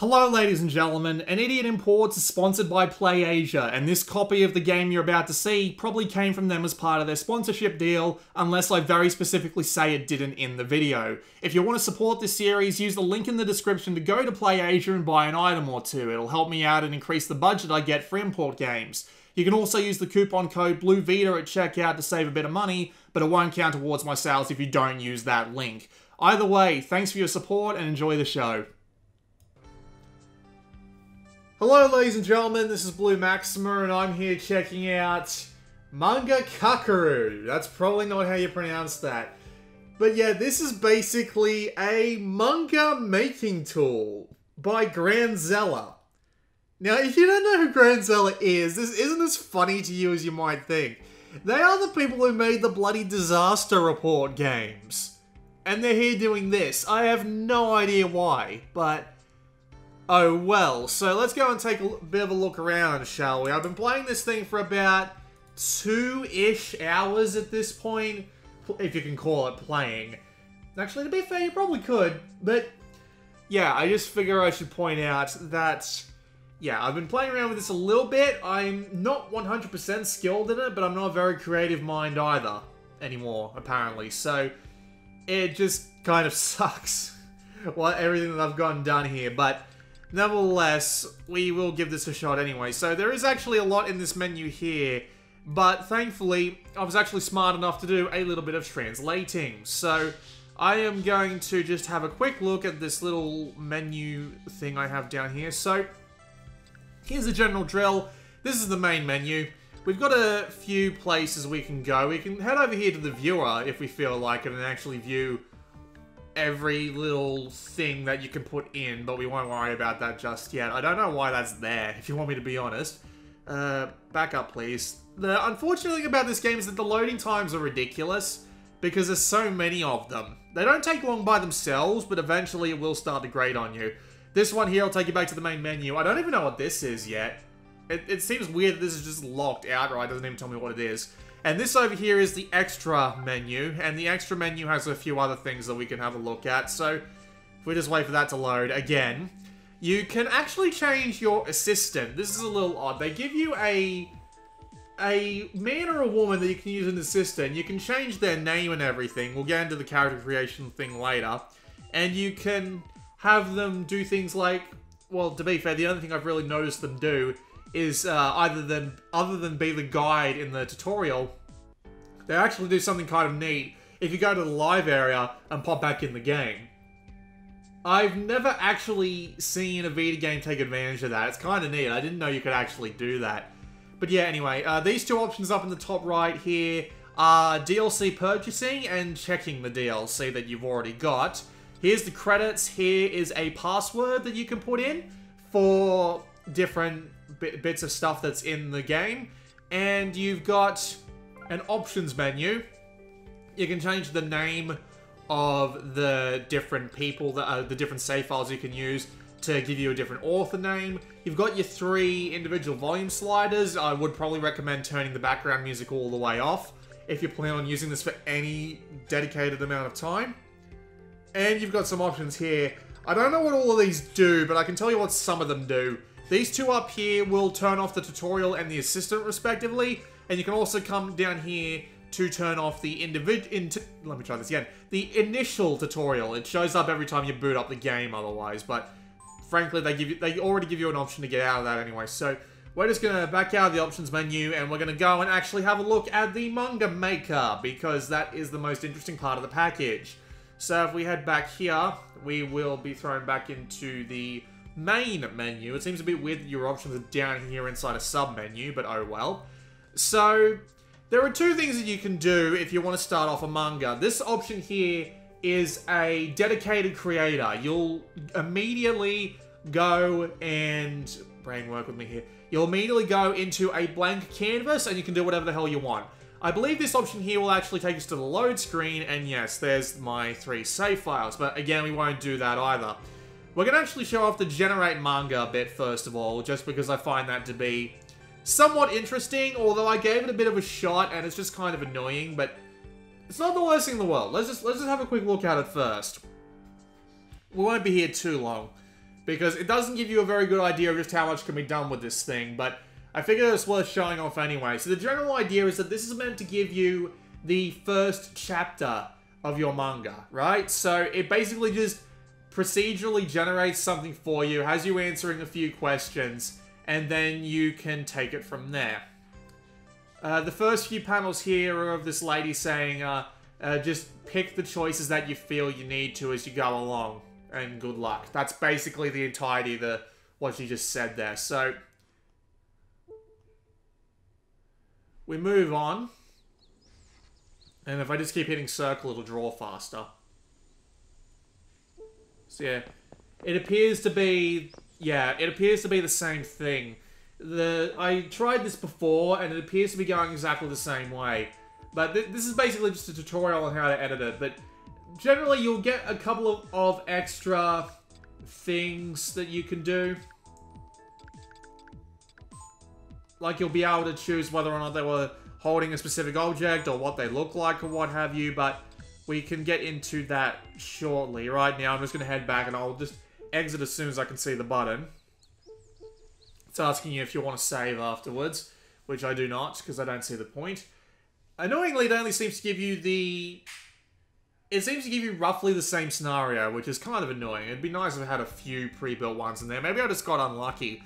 Hello ladies and gentlemen, An Idiot Imports is sponsored by PlayAsia, and this copy of the game you're about to see probably came from them as part of their sponsorship deal, unless I very specifically say it didn't in the video. If you want to support this series, use the link in the description to go to PlayAsia and buy an item or two. It'll help me out and increase the budget I get for import games. You can also use the coupon code BLUEVITA at checkout to save a bit of money, but it won't count towards my sales if you don't use that link. Either way, thanks for your support and enjoy the show. Hello ladies and gentlemen, this is Blue Maxima and I'm here checking out Manga Kakeru. That's probably not how you pronounce that. But yeah, this is basically a manga making tool by Granzella. Now, if you don't know who Granzella is, this isn't as funny to you as you might think. They are the people who made the bloody Disaster Report games. And they're here doing this. I have no idea why, but oh well. So let's go and take a bit of a look around, shall we? I've been playing this thing for about 2-ish hours at this point, if you can call it playing. Actually, to be fair, you probably could, but yeah, I just figure I should point out that yeah, I've been playing around with this a little bit. I'm not 100% skilled in it, but I'm not a very creative mind either anymore, apparently. So it just kind of sucks, everything that I've gotten done here, but nevertheless, we will give this a shot anyway. So there is actually a lot in this menu here, but thankfully, I was actually smart enough to do a little bit of translating. So I am going to just have a quick look at this little menu thing I have down here. So here's the general drill. This is the main menu. We've got a few places we can go. We can head over here to the viewer if we feel like it and actually view every little thing that you can put in, but we won't worry about that just yet. I don't know why that's there, if you want me to be honest. Back up, please. The unfortunate thing about this game is that the loading times are ridiculous, because there's so many of them. They don't take long by themselves, but eventually it will start to grate on you. This one here will take you back to the main menu. I don't even know what this is yet. It seems weird that this is just locked outright, doesn't even tell me what it is. And this over here is the extra menu, and the extra menu has a few other things that we can have a look at. So if we just wait for that to load again, you can actually change your assistant. This is a little odd. They give you a man or a woman that you can use as an assistant. You can change their name and everything. We'll get into the character creation thing later. And you can have them do things like, well, to be fair, the only thing I've really noticed them do is other than be the guide in the tutorial, they actually do something kind of neat if you go to the live area and pop back in the game. I've never actually seen a Vita game take advantage of that. It's kind of neat. I didn't know you could actually do that. But yeah, anyway, these two options up in the top right here are DLC purchasing and checking the DLC that you've already got. Here's the credits. Here is a password that you can put in for different bits of stuff that's in the game, and you've got an options menu. You can change the name of the different people, the different save files you can use to give you a different author name. You've got your 3 individual volume sliders. I would probably recommend turning the background music all the way off if you plan on using this for any dedicated amount of time. And you've got some options here. I don't know what all of these do, but I can tell you what some of them do. These two up here will turn off the tutorial and the assistant respectively, and you can also come down here to turn off the let me try this again. The initial tutorial. It shows up every time you boot up the game otherwise, but frankly they already give you an option to get out of that anyway. So we're just gonna back out of the options menu and we're gonna go and actually have a look at the Manga Maker, because that is the most interesting part of the package. So if we head back here, we will be thrown back into the main menu. It seems a bit weird that your options are down here inside a sub-menu, but oh well. So there are 2 things that you can do if you want to start off a manga. This option here is a dedicated creator. You'll immediately go and brain work with me here. You'll immediately go into a blank canvas and you can do whatever the hell you want. I believe this option here will actually take us to the load screen, and yes, there's my 3 save files, but again, we won't do that either. We're going to actually show off the generate manga bit first of all, just because I find that to be somewhat interesting, although I gave it a bit of a shot and it's just kind of annoying, but it's not the worst thing in the world. Let's just have a quick look at it first. We won't be here too long. because it doesn't give you a very good idea of just how much can be done with this thing, but I figured it's worth showing off anyway. So the general idea is that this is meant to give you the first chapter of your manga, right? So it basically just procedurally generates something for you, has you answering a few questions, and then you can take it from there. The first few panels here are of this lady saying, just pick the choices that you feel you need to as you go along, and good luck. That's basically the entirety of what she just said there. So we move on, and if I just keep hitting circle, it'll draw faster. So yeah, it appears to be the same thing. I tried this before, and it appears to be going exactly the same way. But this is basically just a tutorial on how to edit it. But generally, you'll get a couple of extra things that you can do. Like, you'll be able to choose whether or not they were holding a specific object, or what they look like, or what have you. But we can get into that shortly. Right now, I'm just going to head back, and I'll just exit as soon as I can see the button. It's asking you if you want to save afterwards, which I do not, because I don't see the point. Annoyingly, it only seems to give you it seems to give you roughly the same scenario, which is kind of annoying. It'd be nice if I had a few pre-built ones in there. Maybe I just got unlucky.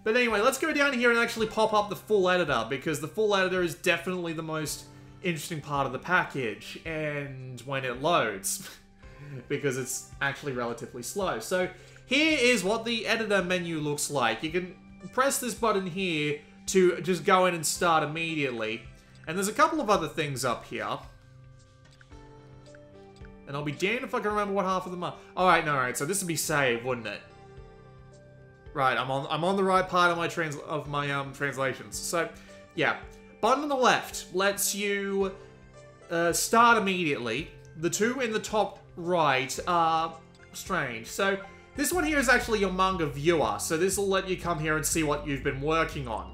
But anyway, let's go down here and actually pop up the full editor, because the full editor is definitely the most interesting part of the package, and when it loads, because it's actually relatively slow. So here is what the editor menu looks like. You can press this button here to just go in and start immediately. And there's a couple of other things up here. And I'll be damned if I can remember what half of them are. Alright, no, alright, so this would be save, wouldn't it? Right, I'm on the right part of my translations. So, yeah. Button on the left lets you start immediately. The two in the top right are strange. So, this one here is actually your manga viewer, so this will let you come here and see what you've been working on.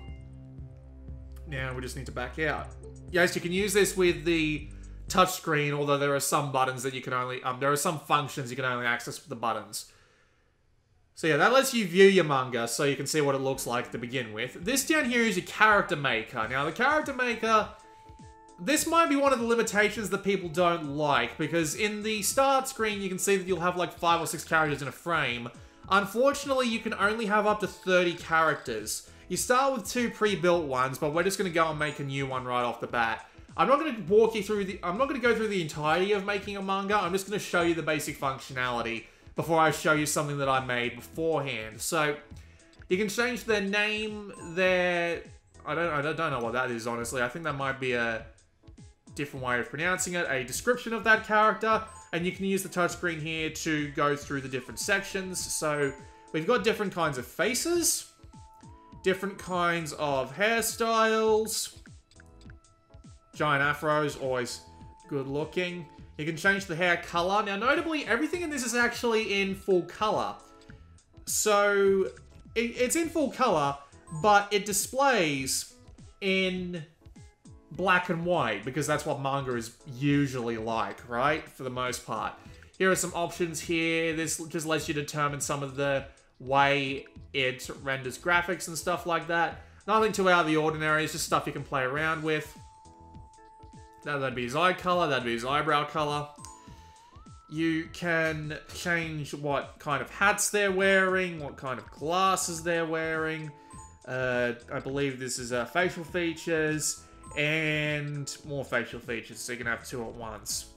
Now, we just need to back out. Yes, you can use this with the touchscreen, although there are some buttons that you can only... there are some functions you can only access with the buttons. So yeah, that lets you view your manga, so you can see what it looks like to begin with. This down here is your character maker. Now, the character maker... This might be one of the limitations that people don't like, because in the start screen, you can see that you'll have like 5 or 6 characters in a frame. Unfortunately, you can only have up to 30 characters. You start with 2 pre-built ones, but we're just going to go and make a new one right off the bat. I'm not going to walk you through I'm not going to go through the entirety of making a manga. I'm just going to show you the basic functionality before I show you something that I made beforehand. So, you can change their name, their... I don't know what that is, honestly. I think that might be a different way of pronouncing it, a description of that character, and you can use the touchscreen here to go through the different sections. So we've got different kinds of faces, different kinds of hairstyles, giant afros, always good looking. You can change the hair color. Now, notably, everything in this is actually in full color. So it's in full color, but it displays in black and white, because that's what manga is usually like, right? For the most part. Here are some options here. This just lets you determine some of the way it renders graphics and stuff like that. Nothing too out of the ordinary. It's just stuff you can play around with. That'd be his eye color. That'd be his eyebrow color. You can change what kind of hats they're wearing, what kind of glasses they're wearing. I believe this is facial features, and more facial features, so you can have 2 at once.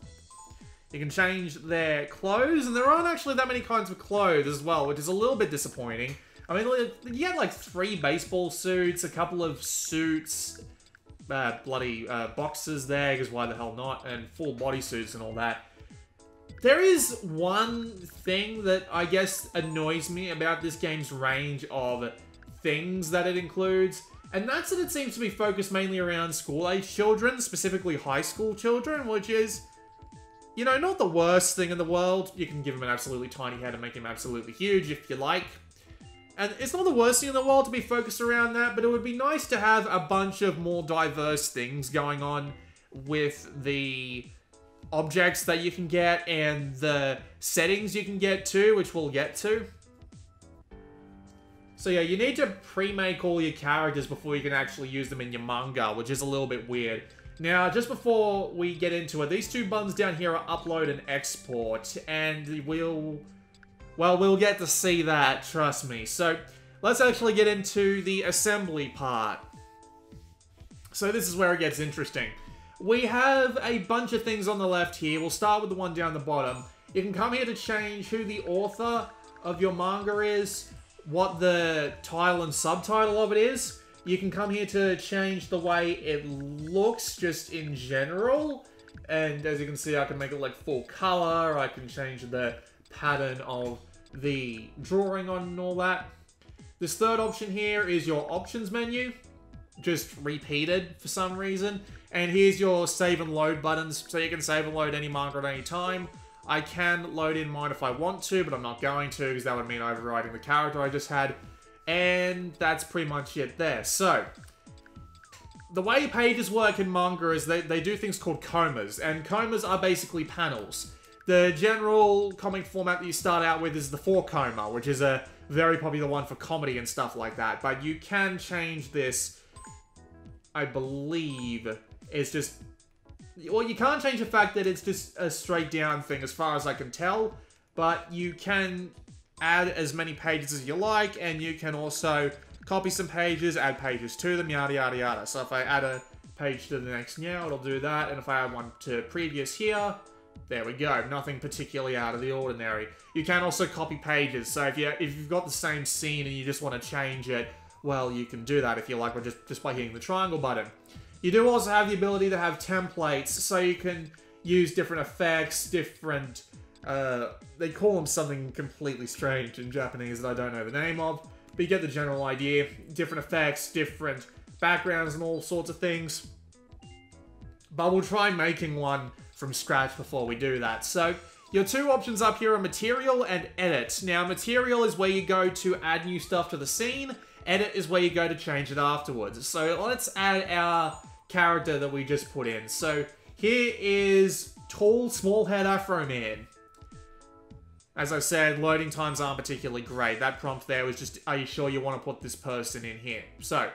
You can change their clothes, and there aren't actually that many kinds of clothes as well, which is a little bit disappointing. I mean, you get like 3 baseball suits, a couple of suits, bloody boxers there, because why the hell not, and full bodysuits and all that. There is one thing that I guess annoys me about this game's range of things that it includes, and that's that it seems to be focused mainly around school-age children, specifically high school children, which is, you know, not the worst thing in the world. You can give him an absolutely tiny head and make him absolutely huge if you like. And it's not the worst thing in the world to be focused around that, but it would be nice to have a bunch of more diverse things going on with the objects that you can get and the settings you can get too, which we'll get to. So yeah, you need to pre-make all your characters before you can actually use them in your manga, which is a little bit weird. Now, just before we get into it, these two buttons down here are upload and export, and we'll get to see that, trust me. So, let's actually get into the assembly part. So this is where it gets interesting. We have a bunch of things on the left here. We'll start with the one down the bottom. You can come here to change who the author of your manga is, what the title and subtitle of it is. You can come here to change the way it looks just in general. And as you can see, I can make it like full color. I can change the pattern of the drawing on and all that. This third option here is your options menu. Just repeated for some reason. And here's your save and load buttons. So you can save and load any manga at any time. I can load in mine if I want to, but I'm not going to because that would mean overriding the character I just had. And that's pretty much it there. So, the way pages work in manga is they do things called komas. And komas are basically panels. The general comic format that you start out with is the 4-koma, which is a very popular one for comedy and stuff like that. But you can change this, I believe, it's just... Well, you can't change the fact that it's just a straight down thing as far as I can tell, but you can add as many pages as you like, and you can also copy some pages, add pages to them, yada yada yada. So if I add a page to the next now, it'll do that, and if I add one to previous here, there we go. Nothing particularly out of the ordinary. You can also copy pages, so if you've got the same scene and you just want to change it, well, you can do that if you like, just by hitting the triangle button. You do also have the ability to have templates, so you can use different effects, different... they call them something completely strange in Japanese that I don't know the name of, but you get the general idea. Different effects, different backgrounds, and all sorts of things. But we'll try making one from scratch before we do that. So, your two options up here are material and edit. Now, material is where you go to add new stuff to the scene. Edit is where you go to change it afterwards. So, let's add our character that we just put in. So, here is Tall, Small Head Afro Man. As I said, loading times aren't particularly great. That prompt there was just, are you sure you want to put this person in here? So,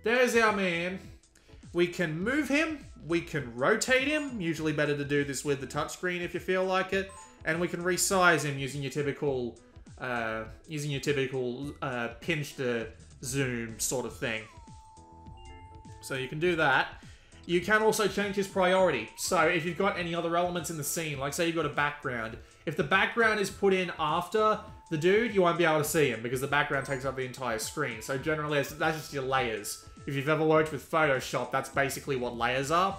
there's our man. We can move him. We can rotate him. Usually better to do this with the touchscreen if you feel like it. And we can resize him using your typical, pinch to zoom sort of thing. So you can do that. You can also change his priority. So if you've got any other elements in the scene, like say you've got a background, if the background is put in after the dude, you won't be able to see him because the background takes up the entire screen. So generally, that's just your layers. If you've ever worked with Photoshop, that's basically what layers are.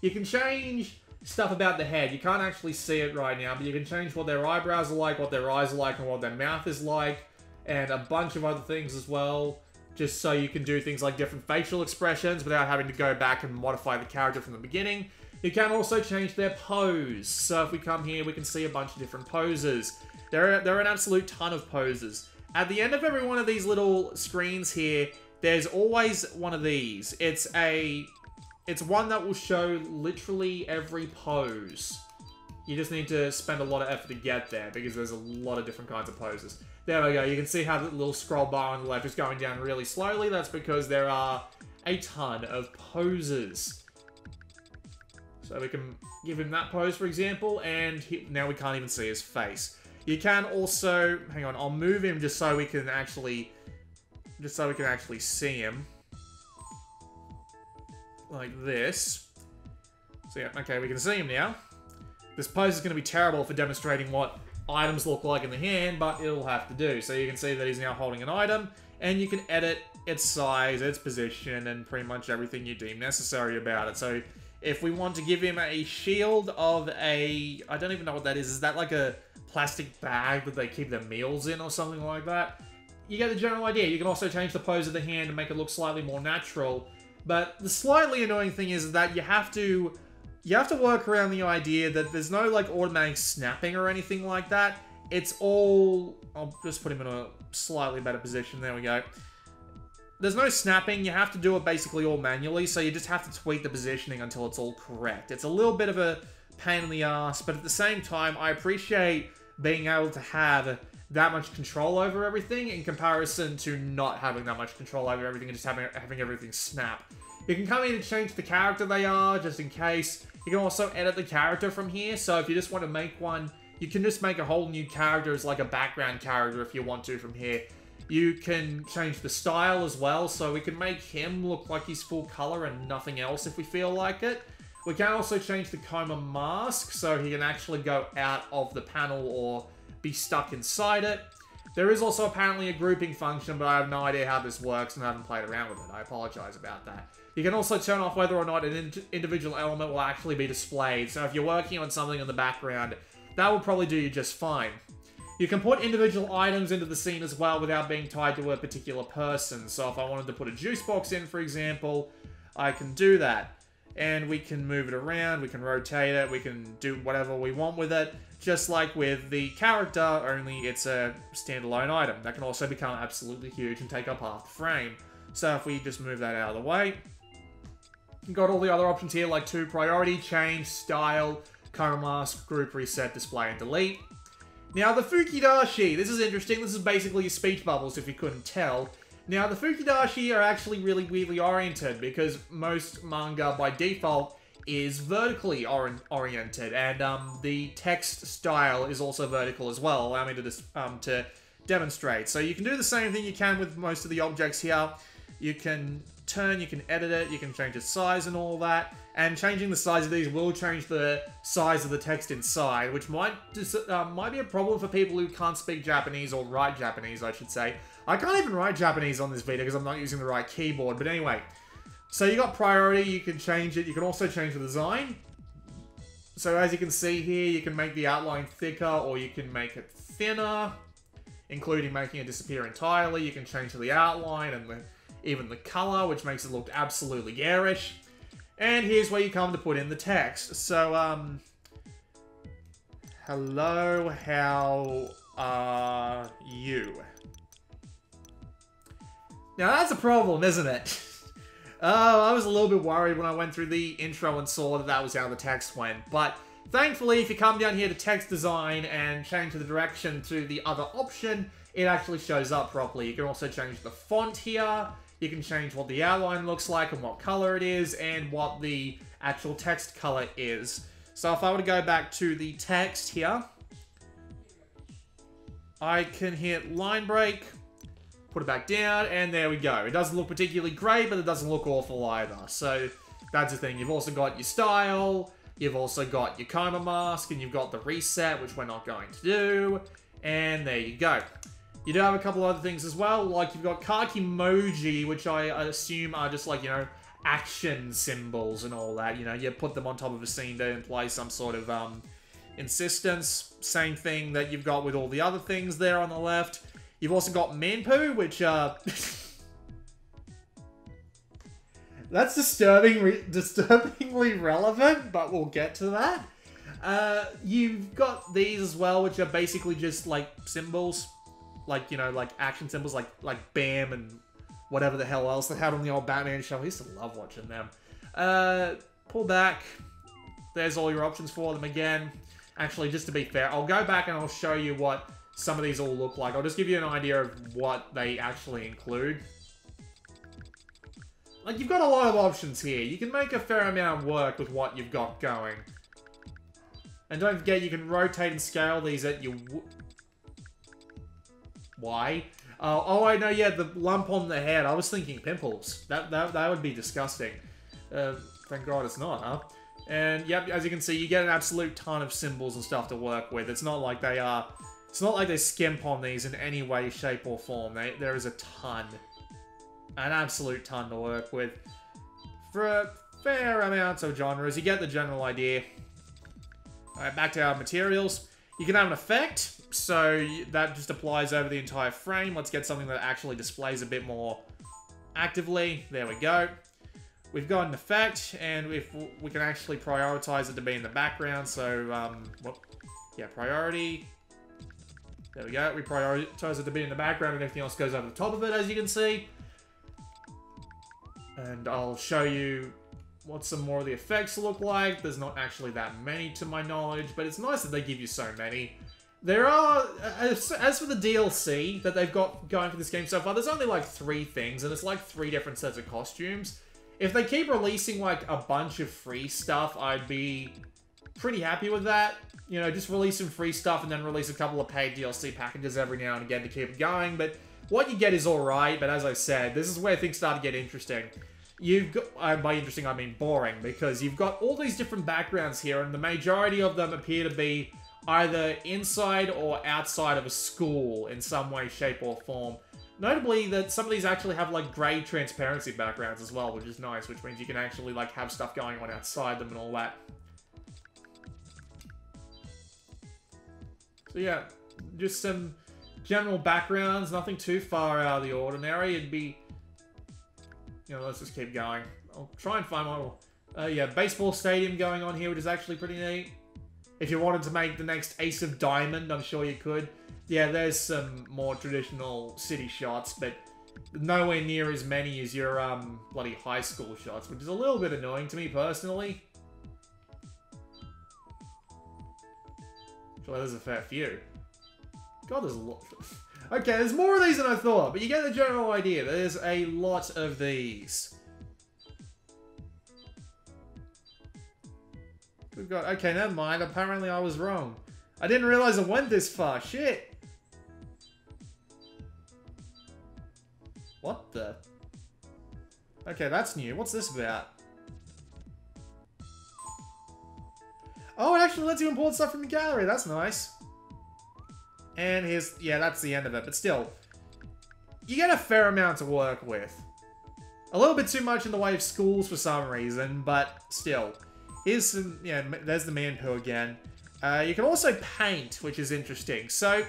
You can change stuff about the head. You can't actually see it right now, but you can change what their eyebrows are like, what their eyes are like, and what their mouth is like, and a bunch of other things as well, just so you can do things like different facial expressions without having to go back and modify the character from the beginning. You can also change their pose. So if we come here, we can see a bunch of different poses. There are an absolute ton of poses. At the end of every one of these little screens here, there's always one of these. It's one that will show literally every pose. You just need to spend a lot of effort to get there because there's a lot of different kinds of poses. There we go. You can see how the little scroll bar on the left is going down really slowly. That's because there are a ton of poses. So we can give him that pose, for example, and now we can't even see his face. You can also, hang on, I'll move him just so we can actually see him. Like this. So yeah, okay, we can see him now. This pose is going to be terrible for demonstrating what items look like in the hand, but it'll have to do. So you can see that he's now holding an item, and you can edit its size, its position, and pretty much everything you deem necessary about it. So if we want to give him a shield of a... I don't even know what that is. Is that like a plastic bag that they keep their meals in or something like that? You get the general idea. You can also change the pose of the hand and make it look slightly more natural. But the slightly annoying thing is that you have to work around the idea that there's no like automatic snapping or anything like that. It's all... I'll just put him in a slightly better position. There we go. There's no snapping. You have to do it basically all manually, so you just have to tweak the positioning until it's all correct. It's a little bit of a pain in the ass, but at the same time, I appreciate being able to have that much control over everything in comparison to not having that much control over everything and just having everything snap. You can come in and change the character they are, just in case. You can also edit the character from here, so if you just want to make one, you can just make a whole new character as like a background character if you want to from here. You can change the style as well, so we can make him look like he's full color and nothing else if we feel like it. We can also change the coma mask, so he can actually go out of the panel or be stuck inside it. There is also apparently a grouping function, but I have no idea how this works and I haven't played around with it. I apologize about that. You can also turn off whether or not an individual element will actually be displayed, so if you're working on something in the background, that will probably do you just fine. You can put individual items into the scene as well without being tied to a particular person. So if I wanted to put a juice box in, for example, I can do that. And we can move it around, we can rotate it, we can do whatever we want with it. Just like with the character, only it's a standalone item. That can also become absolutely huge and take up half the frame. So if we just move that out of the way, you've got all the other options here like priority, change, style, coma mask, group reset, display, and delete. Now, the Fukidashi, this is interesting. This is basically your speech bubbles, if you couldn't tell. Now, the Fukidashi are actually really weirdly oriented, because most manga, by default, is vertically oriented, and the text style is also vertical as well. Allow me to demonstrate. So you can do the same thing you can with most of the objects here. You can turn, you can edit it, you can change its size and all that. And changing the size of these will change the size of the text inside, which might be a problem for people who can't speak Japanese, or write Japanese, I should say. I can't even write Japanese on this Vita because I'm not using the right keyboard, but anyway. So you got priority, you can change it, you can also change the design. So as you can see here, you can make the outline thicker, or you can make it thinner, including making it disappear entirely. You can change the outline and even the color, which makes it look absolutely garish. And here's where you come to put in the text. So, hello, how are you? Now that's a problem, isn't it? I was a little bit worried when I went through the intro and saw that was how the text went. But thankfully, if you come down here to text design and change the direction to the other option, it actually shows up properly. You can also change the font here. You can change what the outline looks like and what color it is and what the actual text color is. So if I were to go back to the text here, I can hit line break, put it back down, and there we go. It doesn't look particularly great, but it doesn't look awful either. So that's the thing. You've also got your style, you've also got your coma mask, and you've got the reset, which we're not going to do. And there you go. You do have a couple other things as well, like you've got kakimoji, which I assume are just like, you know, action symbols and all that. You know, you put them on top of a scene to imply some sort of insistence. Same thing that you've got with all the other things there on the left. You've also got Manpu, which that's disturbingly relevant, but we'll get to that. You've got these as well, which are basically just like symbols. Like, you know, like action symbols, like BAM and whatever the hell else they had on the old Batman show. I used to love watching them. Pull back. There's all your options for them again. Actually, just to be fair, I'll go back and I'll show you what some of these all look like. I'll just give you an idea of what they actually include. Like, you've got a lot of options here. You can make a fair amount of work with what you've got going. And don't forget, you can rotate and scale these at your... Why? Oh, I know, yeah, the lump on the head. I was thinking pimples. That would be disgusting. Thank God it's not, huh? And, yep, as you can see, you get an absolute ton of symbols and stuff to work with. It's not like they are... It's not like they skimp on these in any way, shape, or form. There is a ton. An absolute ton to work with. For a fair amount of genres. You get the general idea. Alright, back to our materials. You can have an effect. So that just applies over the entire frame. Let's get something that actually displays a bit more actively. There we go. We've got an effect, and if we can actually prioritize it to be in the background. So, yeah, priority. There we go. We prioritize it to be in the background, and everything else goes over the top of it, as you can see. And I'll show you what some more of the effects look like. There's not actually that many to my knowledge, but it's nice that they give you so many. There are, as for the DLC that they've got going for this game so far, there's only like 3 things, and it's like 3 different sets of costumes. If they keep releasing like a bunch of free stuff, I'd be pretty happy with that. You know, just release some free stuff and then release a couple of paid DLC packages every now and again to keep it going. But what you get is alright, but as I said, this is where things start to get interesting. You've got, by interesting I mean boring, because you've got all these different backgrounds here, and the majority of them appear to be either inside or outside of a school in some way, shape, or form. Notably that some of these actually have like grey transparency backgrounds as well, which is nice, which means you can actually like have stuff going on outside them and all that. So yeah, just some general backgrounds, nothing too far out of the ordinary. It'd be, you know, let's just keep going. I'll try and find one. Yeah, baseball stadium going on here, which is actually pretty neat. If you wanted to make the next Ace of Diamond, I'm sure you could. Yeah, there's some more traditional city shots, but nowhere near as many as your bloody high school shots, which is a little bit annoying to me personally. Well, there's a fair few. God, there's a lot. Okay, there's more of these than I thought, but you get the general idea. There's a lot of these. Good God. Okay, never mind. Apparently I was wrong. I didn't realize it went this far. Shit. What the? Okay, that's new. What's this about? Oh, it actually lets you import stuff from the gallery. That's nice. And here's... yeah, that's the end of it. But still, you get a fair amount to work with. A little bit too much in the way of schools for some reason, but still. Here's some... yeah, there's the man poo again. You can also paint, which is interesting. So,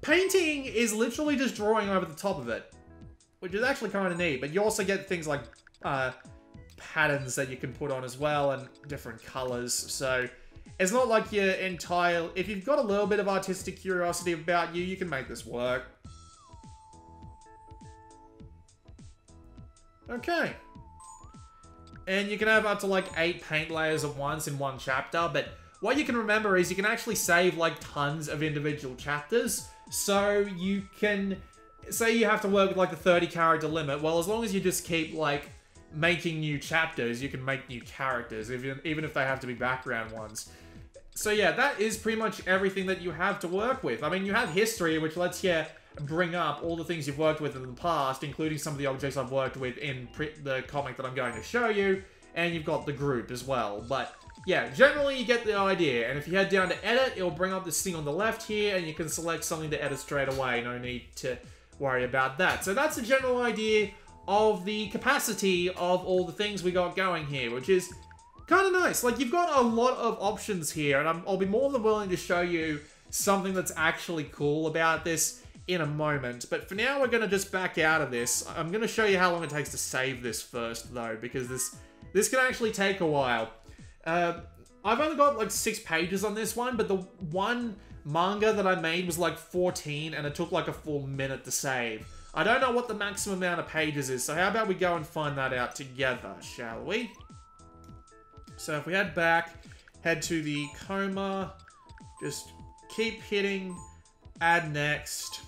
painting is literally just drawing over the top of it, which is actually kind of neat. But you also get things like patterns that you can put on as well, and different colors. So, it's not like your entire... if you've got a little bit of artistic curiosity about you, you can make this work. Okay. And you can have up to like 8 paint layers at once in one chapter, but what you can remember is you can actually save like tons of individual chapters. So you can, say you have to work with like the 30 character limit, well, as long as you just keep like making new chapters, you can make new characters, even if they have to be background ones. So yeah, that is pretty much everything that you have to work with. I mean, you have history, which lets you bring up all the things you've worked with in the past, including some of the objects I've worked with in the comic that I'm going to show you, and you've got the group as well. But yeah, generally you get the idea, and if you head down to edit, it'll bring up this thing on the left here, and you can select something to edit straight away. No need to worry about that. So that's the general idea of the capacity of all the things we got going here, which is kind of nice. Like, you've got a lot of options here, and I'll be more than willing to show you something that's actually cool about this in a moment. But for now, we're going to just back out of this. I'm going to show you how long it takes to save this first, though, because this can actually take a while. I've only got like 6 pages on this one, but the one manga that I made was like 14, and it took like a full minute to save. I don't know what the maximum amount of pages is, so how about we go and find that out together, shall we? So if we head back, head to the coma, just keep hitting add next.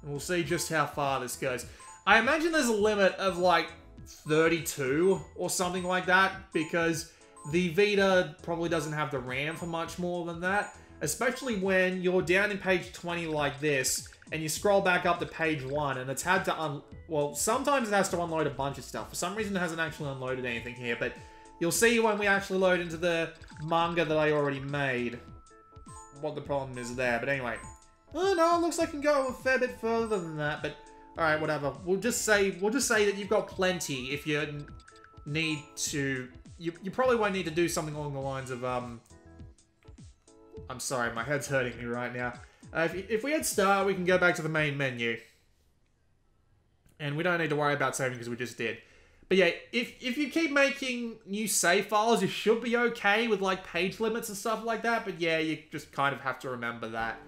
And we'll see just how far this goes. I imagine there's a limit of like 32 or something like that, because the Vita probably doesn't have the RAM for much more than that, especially when you're down in page 20 like this, and you scroll back up to page 1, and it's had to well, sometimes it has to unload a bunch of stuff. For some reason, it hasn't actually unloaded anything here, but you'll see when we actually load into the manga that I already made what the problem is there. But anyway, oh no, it looks like it can go a fair bit further than that, but alright, whatever. We'll just say that you've got plenty if you need to. You probably won't need to do something along the lines of, I'm sorry, my head's hurting me right now. If we hit start, we can go back to the main menu. And we don't need to worry about saving because we just did. But yeah, if you keep making new save files, you should be okay with like page limits and stuff like that. But yeah, you just kind of have to remember that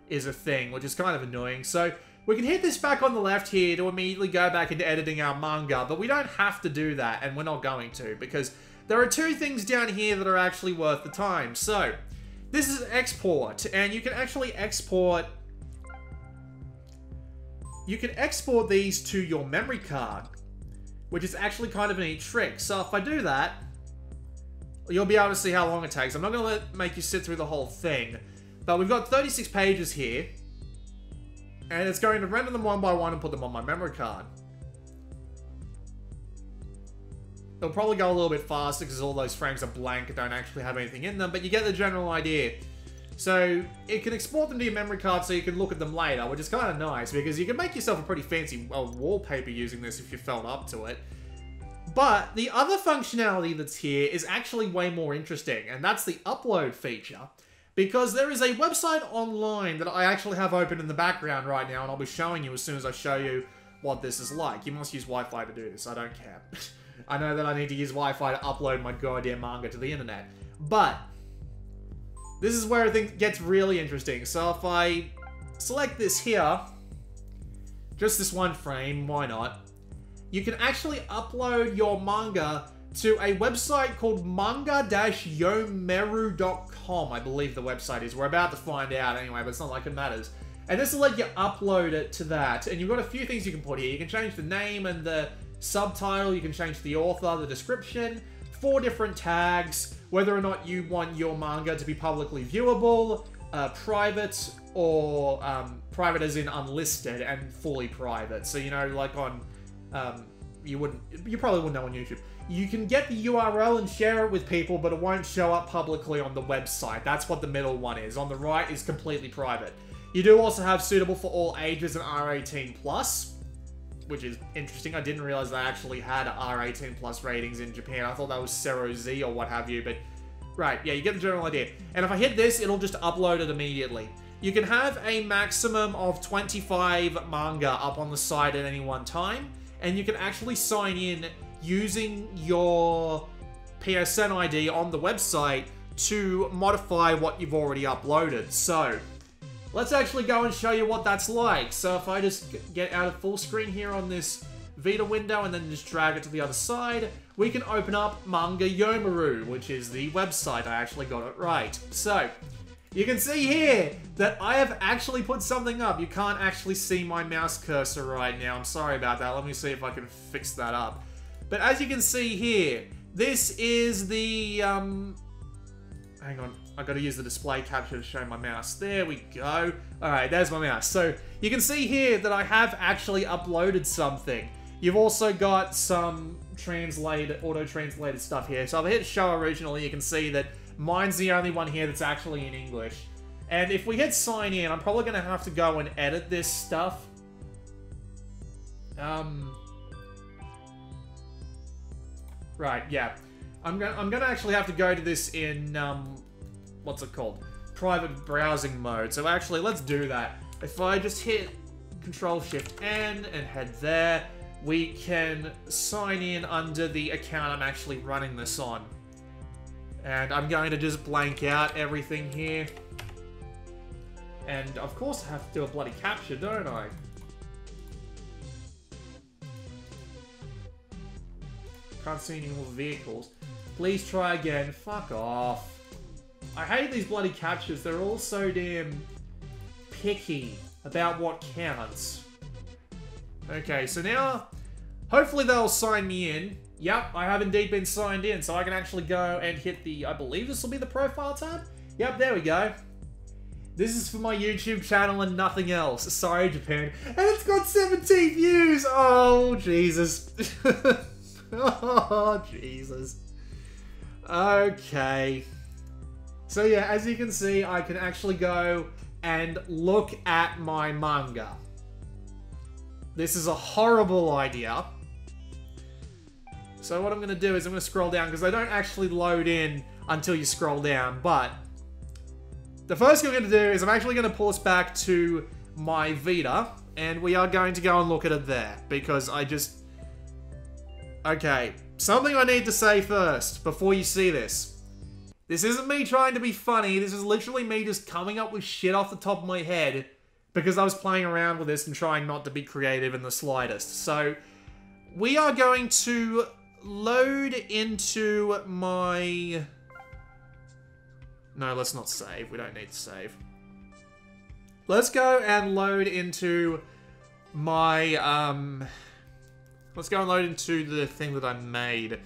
is a thing, which is kind of annoying. So we can hit this back on the left here to immediately go back into editing our manga, but we don't have to do that, and we're not going to, because there are two things down here that are actually worth the time. So, this is export, and you can actually export... You can export these to your memory card, which is actually kind of a neat trick. So if I do that, you'll be able to see how long it takes. I'm not going to make you sit through the whole thing, but we've got 36 pages here, and it's going to render them one by one and put them on my memory card. It'll probably go a little bit faster because all those frames are blank and don't actually have anything in them, but you get the general idea. So, it can export them to your memory card so you can look at them later, which is kind of nice because you can make yourself a pretty fancy wallpaper using this if you felt up to it. But the other functionality that's here is actually way more interesting, and that's the upload feature. Because there is a website online that I actually have open in the background right now, and I'll be showing you as soon as I show you what this is like. You must use Wi-Fi to do this, I don't care. I know that I need to use Wi-Fi to upload my goddamn manga to the internet. But this is where everything gets really interesting. So if I select this here, just this one frame, why not? You can actually upload your manga to a website called manga-yomeru.com, I believe the website is. We're about to find out anyway, but it's not like it matters. And this will let you upload it to that. And you've got a few things you can put here. You can change the name and the subtitle, you can change the author, the description, 4 different tags, whether or not you want your manga to be publicly viewable, private, or private as in unlisted, and fully private. So, you know, like on, you probably wouldn't know on YouTube. You can get the URL and share it with people, but it won't show up publicly on the website. That's what the middle one is. On the right is completely private. You do also have suitable for all ages and R18+, which is interesting. I didn't realize they actually had R18+ ratings in Japan. I thought that was Zero Z or what have you, but... Right, yeah, you get the general idea. And if I hit this, it'll just upload it immediately. You can have a maximum of 25 manga up on the site at any one time, and you can actually sign in using your PSN ID on the website to modify what you've already uploaded. So, let's actually go and show you what that's like. So if I just get out of full screen here on this Vita window and then just drag it to the other side, we can open up Manga Yomeru, which is the website. I actually got it right. So, you can see here that I have actually put something up. You can't actually see my mouse cursor right now. I'm sorry about that. Let me see if I can fix that up. But as you can see here, this is the, hang on, I gotta use the display capture to show my mouse. There we go. Alright, there's my mouse. So, you can see here that I have actually uploaded something. You've also got some auto-translated stuff here. So if I hit show originally, you can see that mine's the only one here that's actually in English. And if we hit sign in, I'm probably gonna have to go and edit this stuff. Right, yeah. I'm gonna actually have to go to this in, what's it called? Private browsing mode. So actually, let's do that. If I just hit Control-Shift-N and head there, we can sign in under the account I'm actually running this on. And I'm going to just blank out everything here. And of course I have to do a bloody capture, don't I? Can't see any more vehicles. Please try again. Fuck off. I hate these bloody captures. They're all so damn picky about what counts. Okay, so now, hopefully they'll sign me in. Yep, I have indeed been signed in, so I can actually go and hit the, I believe this will be the profile tab? Yep, there we go. This is for my YouTube channel and nothing else. Sorry, Japan. And it's got 17 views! Oh, Jesus. Oh, Jesus. Okay. So yeah, as you can see, I can actually go and look at my manga. This is a horrible idea. So what I'm going to do is I'm going to scroll down, because they don't actually load in until you scroll down, but the first thing I'm going to do is I'm actually going to pull us back to my Vita, and we are going to go and look at it there, because I just... Okay, something I need to say first, before you see this. This isn't me trying to be funny, this is literally me just coming up with shit off the top of my head, because I was playing around with this and trying not to be creative in the slightest. So, we are going to load into my... No, let's not save. We don't need to save. Let's go and load into my, let's go and load into the thing that I made.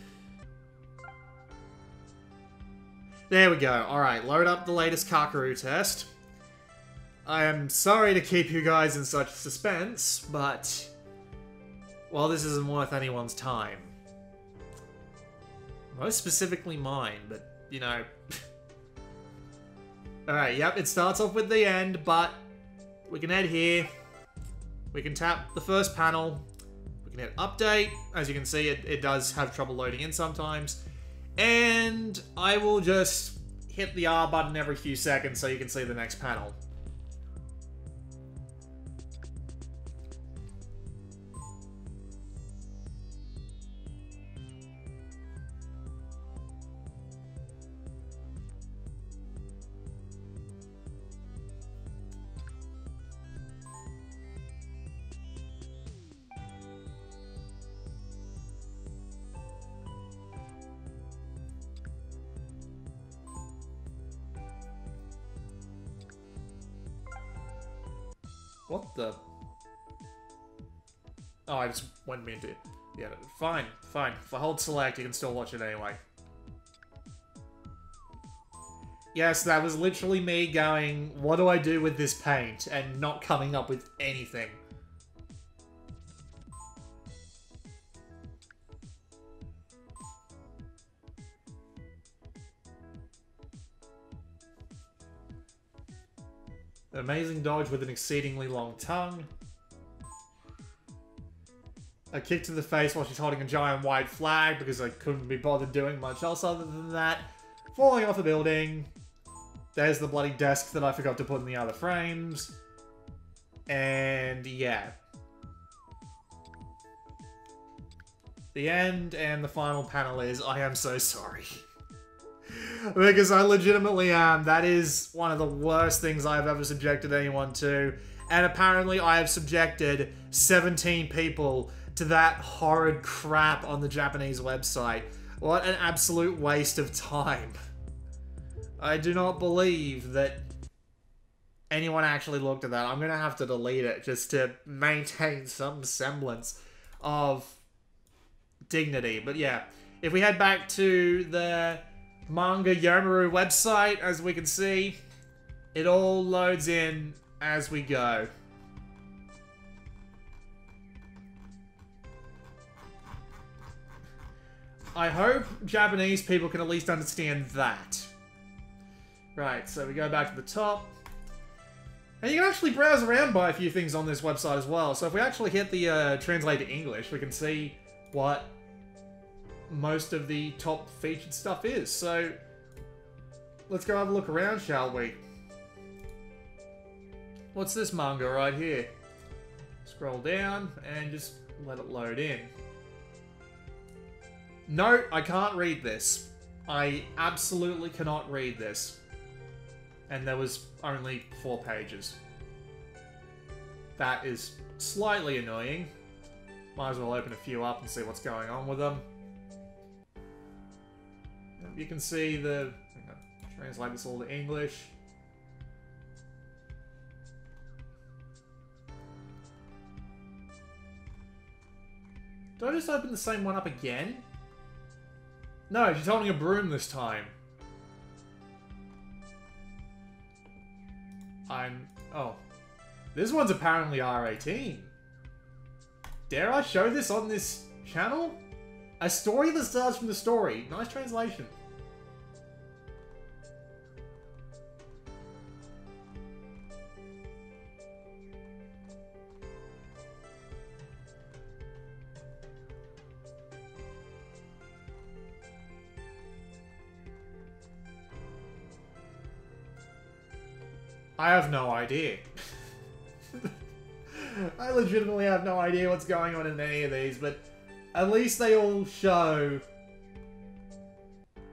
There we go. Alright, load up the latest Kakeru test. I am sorry to keep you guys in such suspense, but... well, this isn't worth anyone's time. Most specifically mine, but, you know... Alright, yep, it starts off with the end, but we can head here. We can tap the first panel. We can hit update. As you can see, it does have trouble loading in sometimes. And I will just hit the R button every few seconds so you can see the next panel. What the? Oh, I just went into... yeah, fine, fine. If I hold select, you can still watch it anyway. Yes, that was literally me going, what do I do with this paint? And not coming up with anything. An amazing dodge with an exceedingly long tongue. A kick to the face while she's holding a giant white flag because I couldn't be bothered doing much else other than that. Falling off a building. There's the bloody desk that I forgot to put in the other frames. And yeah. The end and the final panel is, I am so sorry. Because I legitimately am. That is one of the worst things I've ever subjected anyone to. And apparently I have subjected 17 people to that horrid crap on the Japanese website. What an absolute waste of time. I do not believe that anyone actually looked at that. I'm going to have to delete it just to maintain some semblance of dignity. But yeah, if we head back to the Manga Maker website, as we can see, it all loads in as we go. I hope Japanese people can at least understand that. Right, so we go back to the top. And you can actually browse around by a few things on this website as well. So if we actually hit the translate to English, we can see what most of the top featured stuff is. So let's go have a look around, shall we? What's this manga right here? Scroll down and just let it load in. No, I can't read this. I absolutely cannot read this. And there was only 4 pages. That is slightly annoying. Might as well open a few up and see what's going on with them. You can see the... I'm going to translate this all to English. Did I just open the same one up again? No, she's holding a broom this time. Oh. This one's apparently R18. Dare I show this on this channel? A story that starts from the story. Nice translation. I have no idea. I legitimately have no idea what's going on in any of these, but at least they all show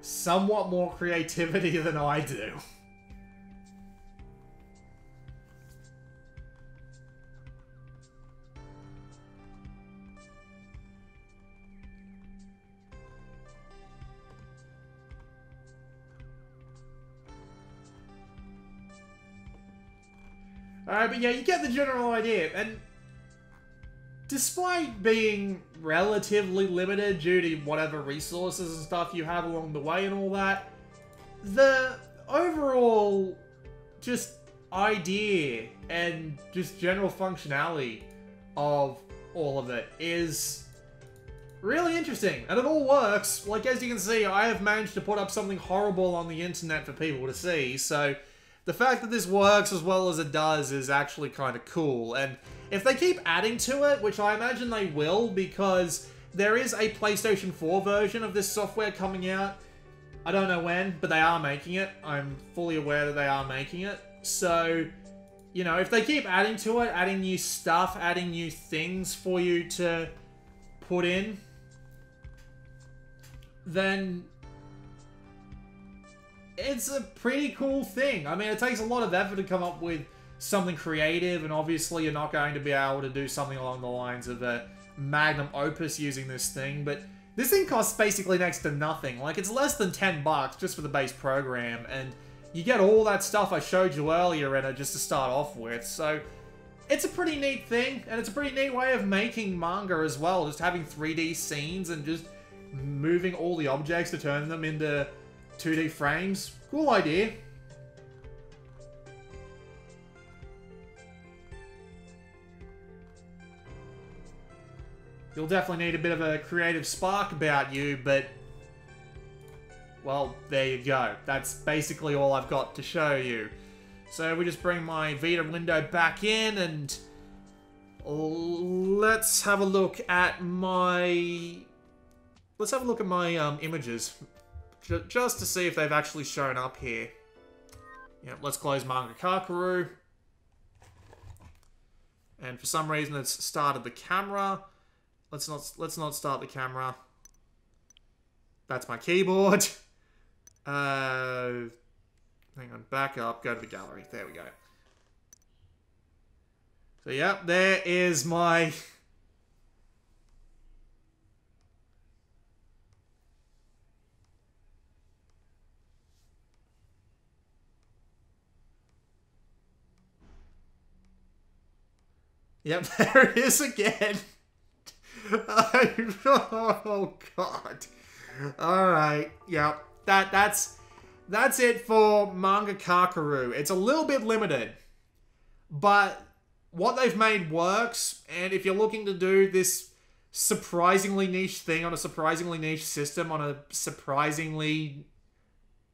somewhat more creativity than I do. Alright, but yeah, you get the general idea. And despite being relatively limited due to whatever resources and stuff you have along the way and all that, the overall just idea and just general functionality of all of it is really interesting. And it all works. Like, as you can see, I have managed to put up something horrible on the internet for people to see, so the fact that this works as well as it does is actually kind of cool. And if they keep adding to it, which I imagine they will, because there is a PlayStation 4 version of this software coming out. I don't know when, but they are making it. I'm fully aware that they are making it. So, you know, if they keep adding to it, adding new stuff, adding new things for you to put in, then it's a pretty cool thing. I mean, it takes a lot of effort to come up with something creative, and obviously you're not going to be able to do something along the lines of a magnum opus using this thing, but this thing costs basically next to nothing. Like, it's less than 10 bucks just for the base program, and you get all that stuff I showed you earlier in it just to start off with, so it's a pretty neat thing, and it's a pretty neat way of making manga as well, just having 3D scenes and just moving all the objects to turn them into 2D frames. Cool idea. You'll definitely need a bit of a creative spark about you, but well, there you go. That's basically all I've got to show you. So we just bring my Vita window back in, and let's have a look at my images, just to see if they've actually shown up here. Yeah, let's close Manga Kakeru, and for some reason it's started the camera. Let's not start the camera. That's my keyboard. Hang on, back up, go to the gallery. There we go. So yeah, there is my yep, there it is again. Oh god. Alright, yeah. That's it for Manga Kakeru. It's a little bit limited, but what they've made works, and if you're looking to do this surprisingly niche thing on a surprisingly niche system on a surprisingly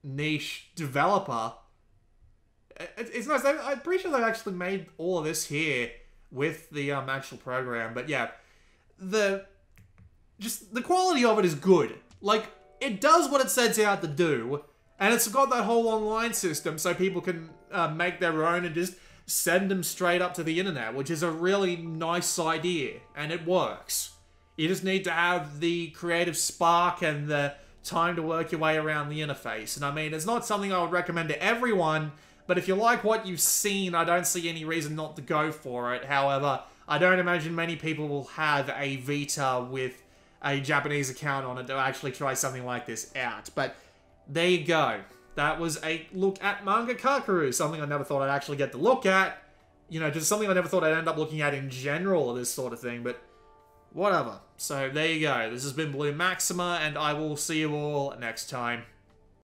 niche developer, it's nice. I'm pretty sure they've actually made all of this here with the actual program, but yeah, the quality of it is good. Like, it does what it sets out to do, and it's got that whole online system so people can make their own and just send them straight up to the internet, which is a really nice idea, and it works. You just need to have the creative spark and the time to work your way around the interface. And I mean, it's not something I would recommend to everyone, but if you like what you've seen, I don't see any reason not to go for it. However, I don't imagine many people will have a Vita with a Japanese account on it to actually try something like this out. But there you go. That was a look at Manga Kakeru, something I never thought I'd actually get to look at. You know, just something I never thought I'd end up looking at in general, this sort of thing, but whatever. So there you go. This has been Blue Maxima, and I will see you all next time.